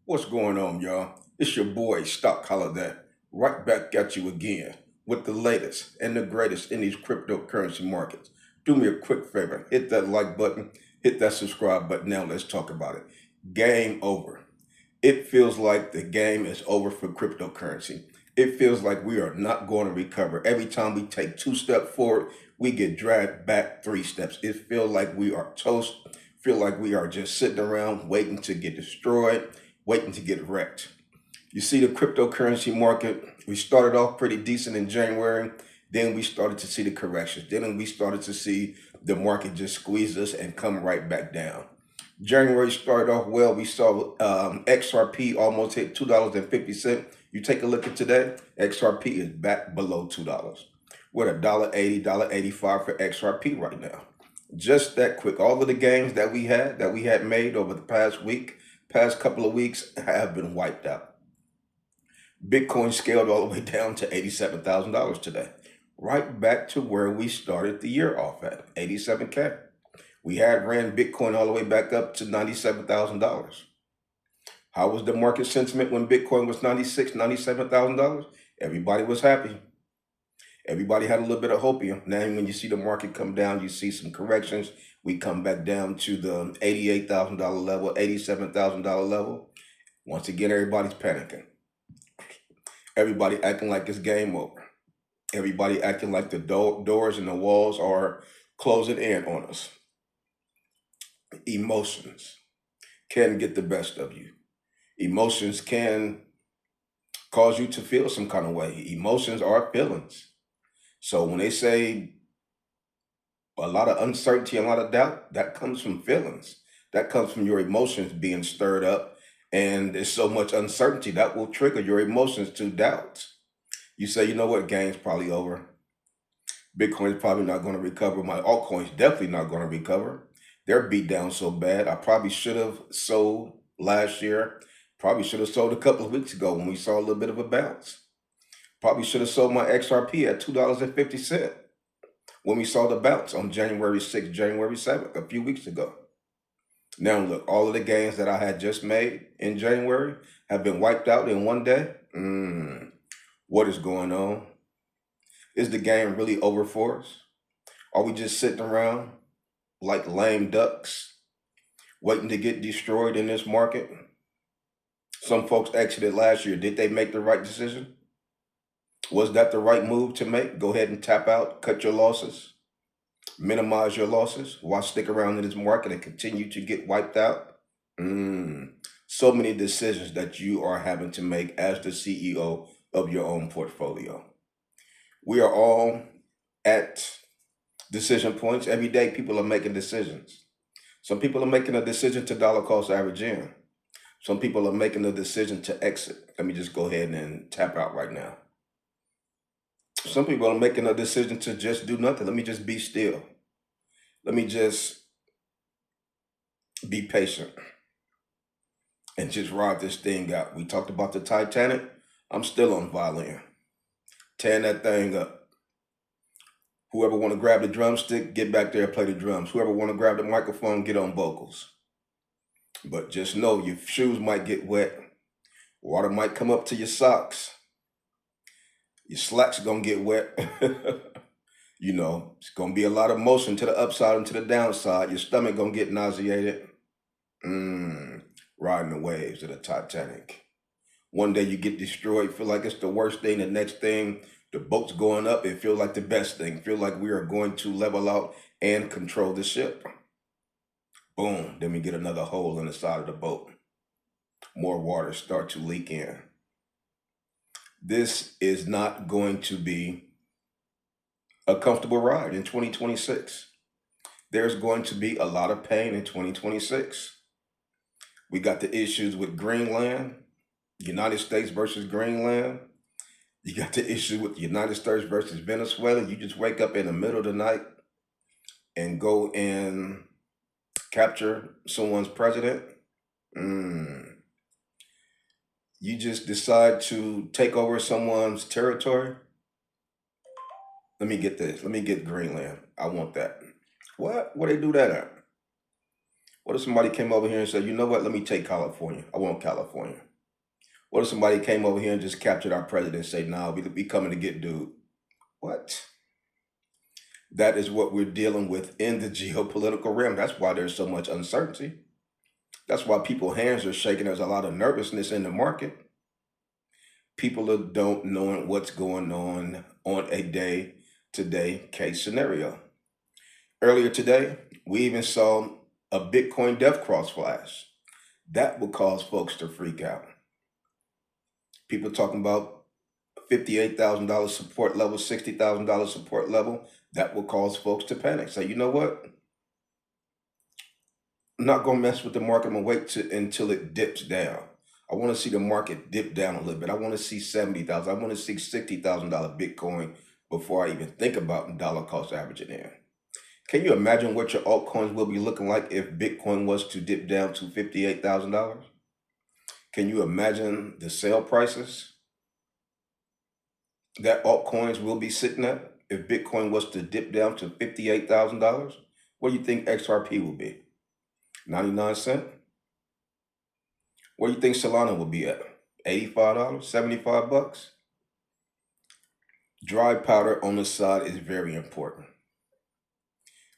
What's going on, y'all? It's your boy, Stock Holiday, right back at you again with the latest and the greatest in these cryptocurrency markets. Do me a quick favor, hit that like button, hit that subscribe button. Now let's talk about it. Game over. It feels like the game is over for cryptocurrency. It feels like we are not going to recover. Every time we take 2 steps forward, we get dragged back 3 steps. It feels like we are toast. Feel like we are just sitting around waiting to get destroyed, waiting to get wrecked. You see the cryptocurrency market, we started off pretty decent in January. Then we started to see the corrections. Then we started to see the market just squeeze us and come right back down. January started off well. We saw XRP almost hit $2.50. You take a look at today, XRP is back below $2. We're at $1.80, $1.85 for XRP right now. Just that quick. All of the gains that we had made over the past couple of weeks have been wiped out. Bitcoin scaled all the way down to $87,000 today. Right back to where we started the year off at, 87K. We had ran Bitcoin all the way back up to $97,000. How was the market sentiment when Bitcoin was $96,000, $97,000? Everybody was happy. Everybody had a little bit of hopium. Now, when you see the market come down, you see some corrections. We come back down to the $88,000 level, $87,000 level. Once again, everybody's panicking. Everybody acting like it's game over. Everybody acting like the doors and the walls are closing in on us. Emotions can get the best of you. Emotions can cause you to feel some kind of way. Emotions are feelings. So when they say a lot of uncertainty, a lot of doubt, that comes from feelings. That comes from your emotions being stirred up. And there's so much uncertainty that will trigger your emotions to doubt. You say, you know what, game's probably over. Bitcoin's probably not going to recover. My altcoin's definitely not going to recover. They're beat down so bad. I probably should have sold last year. Probably should have sold a couple of weeks ago when we saw a little bit of a bounce. Probably should have sold my XRP at $2.50 when we saw the bounce on January 6th, January 7th, a few weeks ago. Now look, all of the gains that I had just made in January have been wiped out in one day. What is going on? Is the game really over for us? Are we just sitting around like lame ducks, waiting to get destroyed in this market? Some folks exited last year. Did they make the right decision? Was that the right move to make? Go ahead and tap out, cut your losses, minimize your losses. Why stick around in this market and continue to get wiped out? So many decisions that you are having to make as the CEO of your own portfolio. We are all at decision points. Every day people are making decisions. Some people are making a decision to dollar cost average in. Some people are making a decision to exit. Let me just go ahead and tap out right now. Some people are making a decision to just do nothing. Let me just be still. Let me just be patient and just ride this thing out. We talked about the Titanic. I'm still on violin, tearing that thing up. Whoever want to grab the drumstick, get back there and play the drums. Whoever want to grab the microphone, get on vocals. But just know your shoes might get wet. Water might come up to your socks. Your slacks are going to get wet. It's going to be a lot of motion to the upside and to the downside. Your stomach going to get nauseated. Riding the waves of the Titanic. One day you get destroyed, feel like it's the worst thing. The next thing, the boat's going up. It feels like the best thing. Feel like we are going to level out and control the ship. Boom. Then we get another hole in the side of the boat. More water start to leak in. This is not going to be a comfortable ride in 2026. There's going to be a lot of pain in 2026. We got the issues with Greenland, United States versus Greenland. You got the issue with the United States versus Venezuela. You just wake up in the middle of the night and go and capture someone's president. You just decide to take over someone's territory. Let me get this. Let me get Greenland. I want that. What? Where they do that at? What if somebody came over here and said, you know what, let me take California. I want California. What if somebody came over here and just captured our president and say, nah, we coming to get dude? What? That is what we're dealing with in the geopolitical realm. That's why there's so much uncertainty. That's why people's hands are shaking. There's a lot of nervousness in the market. People don't knowing what's going on a day-to-day case scenario. Earlier today, we even saw a Bitcoin death cross flash. That will cause folks to freak out. People talking about $58,000 support level, $60,000 support level. That will cause folks to panic. Say, you know what? I'm not going to mess with the market. I'm going to wait until it dips down. I want to see the market dip down a little bit. I want to see $70,000. I want to see $60,000 Bitcoin before I even think about dollar cost averaging in. Can you imagine what your altcoins will be looking like if Bitcoin was to dip down to $58,000? Can you imagine the sale prices that altcoins will be sitting at if Bitcoin was to dip down to $58,000? What do you think XRP will be? 99 cents? What do you think Solana will be at? $85? 75 bucks? Dry powder on the side is very important.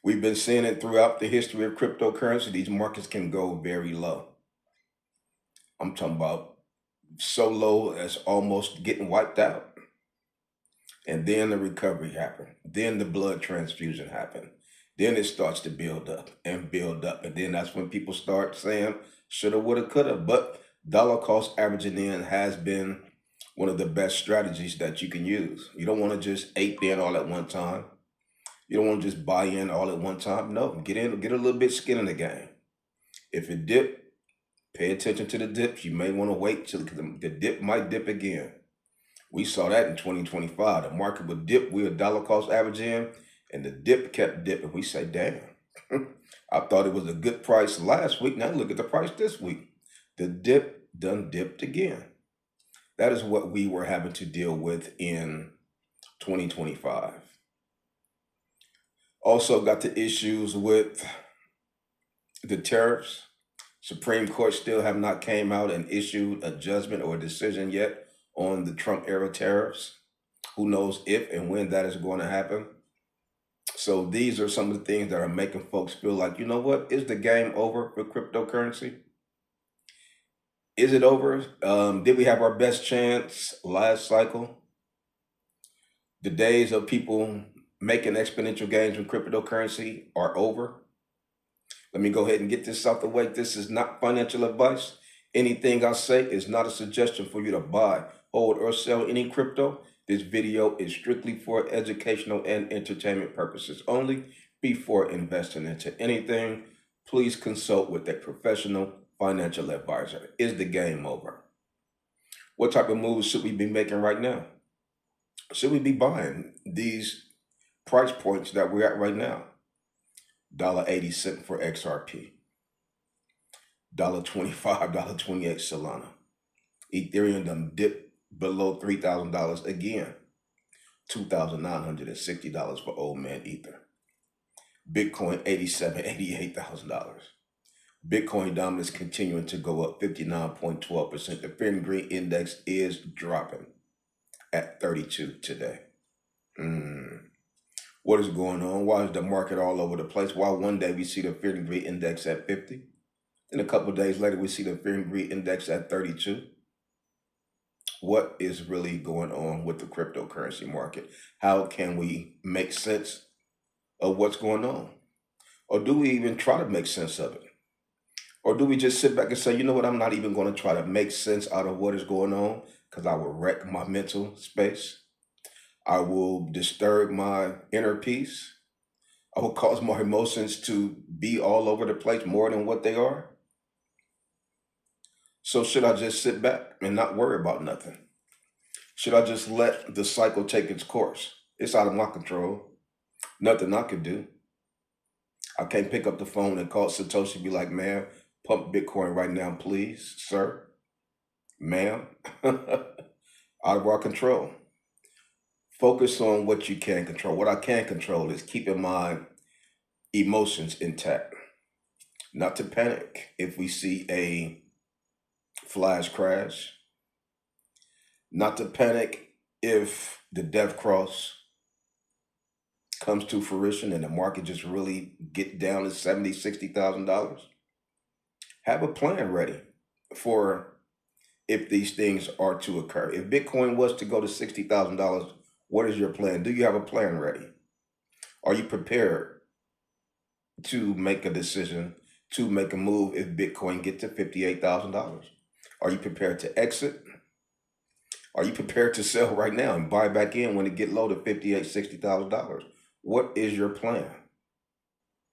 We've been seeing it throughout the history of cryptocurrency. These markets can go very low. I'm talking about so low as almost getting wiped out. And then the recovery happened. Then the blood transfusion happened. Then it starts to build up and build up. And then that's when people start saying, shoulda, woulda, coulda. But dollar cost averaging in has been one of the best strategies that you can use. You don't want to just ape in all at one time. You don't want to just buy in all at one time. No, get in, get a little bit skin in the game. If it dip, pay attention to the dips. You may want to wait till the dip might dip again. We saw that in 2025. The market would dip, we would dollar cost average in, and the dip kept dipping. We say, damn, I thought it was a good price last week. Now look at the price this week. The dip done dipped again. That is what we were having to deal with in 2025. Also got the issues with the tariffs. Supreme Court still have not came out and issued a judgment or a decision yet on the Trump era tariffs. Who knows if and when that is going to happen. So these are some of the things that are making folks feel like, you know what, is the game over for cryptocurrency? Is it over? Did we have our best chance last cycle? The days of people making exponential gains with cryptocurrency are over. Let me go ahead and get this out the way. This is not financial advice. Anything I say is not a suggestion for you to buy, hold, or sell any crypto. This video is strictly for educational and entertainment purposes only. Before investing into anything, please consult with a professional financial advisor. Is the game over? What type of moves should we be making right now? Should we be buying these price points that we're at right now? $1.80 for XRP, $1.25, $1.28 Solana. Ethereum done dipped below $3,000 again, $2,960 for old man Ether. Bitcoin $87,000, $88,000. Bitcoin dominance continuing to go up 59.12%. The Fear and Greed index is dropping at 32 today. What is going on? Why is the market all over the place? Why one day we see the Fear and Greed index at 50, and a couple of days later we see the Fear and Greed index at 32? What is really going on with the cryptocurrency market? How can we make sense of what's going on? Or do we even try to make sense of it? Or do we just sit back and say, you know what, I'm not even going to try to make sense out of what is going on because I will wreck my mental space. I will disturb my inner peace. I will cause my emotions to be all over the place more than what they are. So should I just sit back and not worry about nothing? Should I just let the cycle take its course? It's out of my control. Nothing I can do. I can't pick up the phone and call Satoshi and be like, man, pump Bitcoin right now, please, sir, ma'am. Out of our control. Focus on what you can control. What I can control is keeping my emotions intact. not to panic if we see a flash crash, not to panic if the death cross comes to fruition and the market just really get down to $70,000, $60,000. Have a plan ready for if these things are to occur. If Bitcoin was to go to $60,000, what is your plan? Do you have a plan ready? Are you prepared to make a decision, to make a move if Bitcoin get to $58,000? Are you prepared to exit? Are you prepared to sell right now and buy back in when it get low to $58,000, $60,000? What is your plan?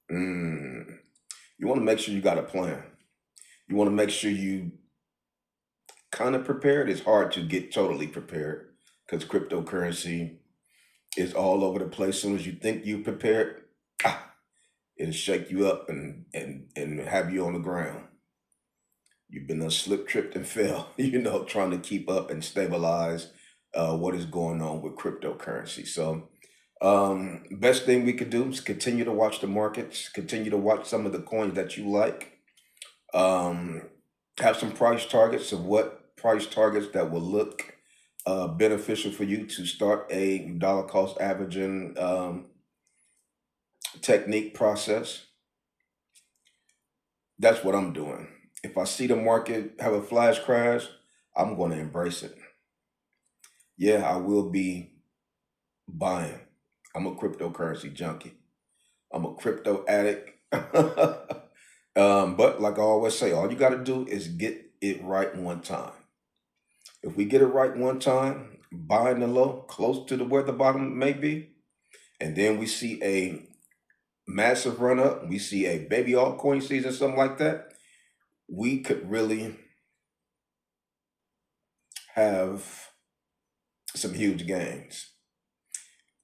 You want to make sure you got a plan. You want to make sure you kind of prepared. It's hard to get totally prepared because cryptocurrency is all over the place. As soon as you think you prepared, it'll shake you up and have you on the ground. You've been slip, tripped, and fell, trying to keep up and stabilize what is going on with cryptocurrency. So best thing we could do is continue to watch the markets, continue to watch some of the coins that you like. Have some price targets that will look beneficial for you to start a dollar cost averaging technique process. That's what I'm doing. If I see the market have a flash crash, I'm going to embrace it. Yeah, I will be buying. I'm a cryptocurrency junkie. I'm a crypto addict. But like I always say, all you got to do is get it right one time. If we get it right one time, buying the low close to where the bottom may be, and then we see a massive run up, we see a baby altcoin season, something like that, we could really have some huge gains.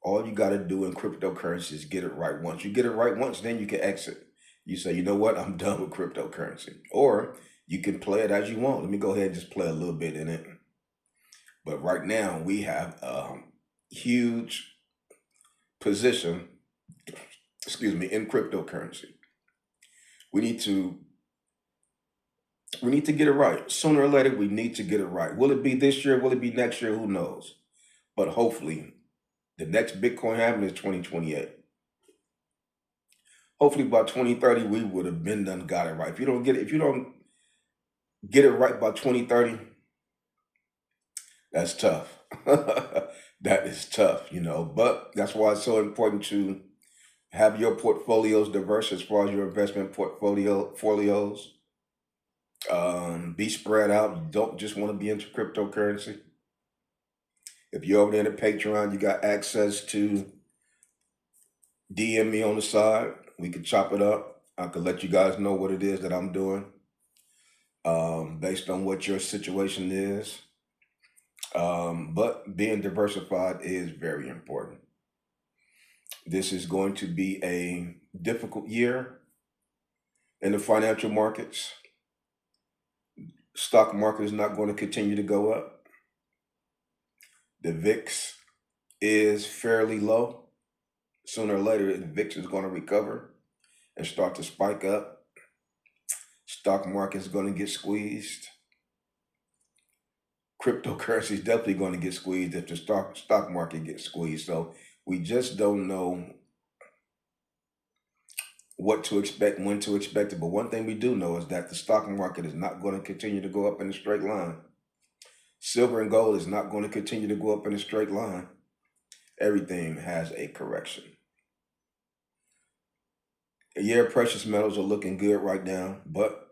All you got to do in cryptocurrency is get it right once. You get it right once, then you can exit. You say, you know what, I'm done with cryptocurrency. Or you can play it as you want. Let me go ahead and just play a little bit in it. But right now, we have a huge position, in cryptocurrency. We need to get it right. Sooner or later, we need to get it right. Will it be this year? Will it be next year? Who knows? But hopefully, the next Bitcoin halving is 2028. Hopefully by 2030, we would have been done, got it right. If you don't get it right by 2030, that's tough. That is tough, but that's why it's so important to have your portfolios diverse as far as your investment portfolios. Be spread out. You don't just want to be into cryptocurrency. If you're over there in the Patreon, you got access to DM me on the side. We could chop it up. I could let you guys know what it is that I'm doing based on what your situation is. But being diversified is very important. This is going to be a difficult year in the financial markets. Stock market is not going to continue to go up. The VIX is fairly low. Sooner or later, the VIX is going to recover and start to spike up. Stock market is going to get squeezed. Cryptocurrency is definitely going to get squeezed if the stock market gets squeezed. So we just don't know what to expect, when to expect it. But one thing we do know is that the stock market is not going to continue to go up in a straight line. Silver and gold is not going to continue to go up in a straight line. Everything has a correction. Precious metals are looking good right now, but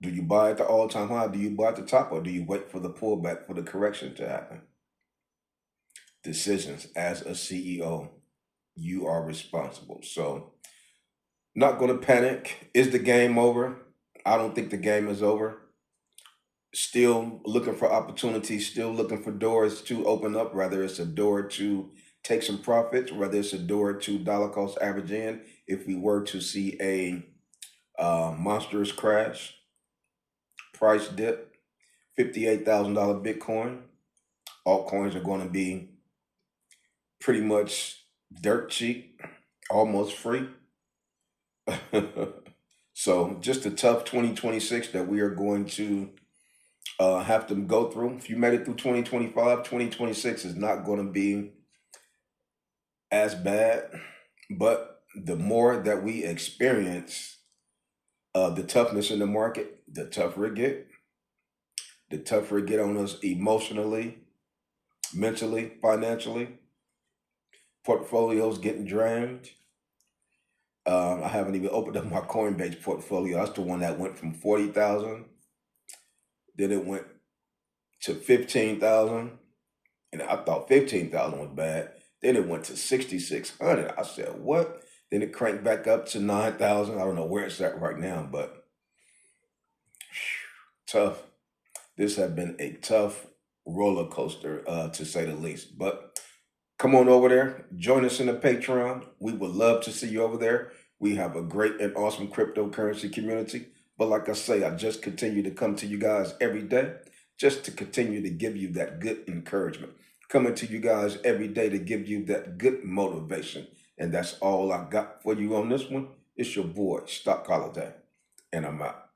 do you buy at the all-time high? Do you buy at the top, or do you wait for the pullback for the correction to happen? Decisions as a CEO, you are responsible. So, not going to panic. Is the game over? I don't think the game is over. Still looking for opportunities, still looking for doors to open up, whether it's a door to take some profits, whether it's a door to dollar cost average in. If we were to see a monstrous crash, price dip, $58,000 Bitcoin, altcoins are going to be pretty much dirt cheap, almost free. So just a tough 2026 that we are going to have to go through. If you made it through 2025, 2026 is not going to be as bad. But the more that we experience the toughness in the market, the tougher it get. The tougher it get on us emotionally, mentally, financially. Portfolios getting drained. I haven't even opened up my Coinbase portfolio. That's the one that went from 40,000, then it went to 15,000, and I thought 15,000 was bad. Then it went to 6,600. I said, what? Then it cranked back up to 9,000. I don't know where it's at right now, but tough. This has been a tough roller coaster, to say the least. But come on over there. Join us in the Patreon. We would love to see you over there. We have a great and awesome cryptocurrency community. But like I say, I just continue to come to you guys every day just to continue to give you that good encouragement. Coming to you guys every day to give you that good motivation. And that's all I got for you on this one. It's your boy, Stock Holiday. And I'm out.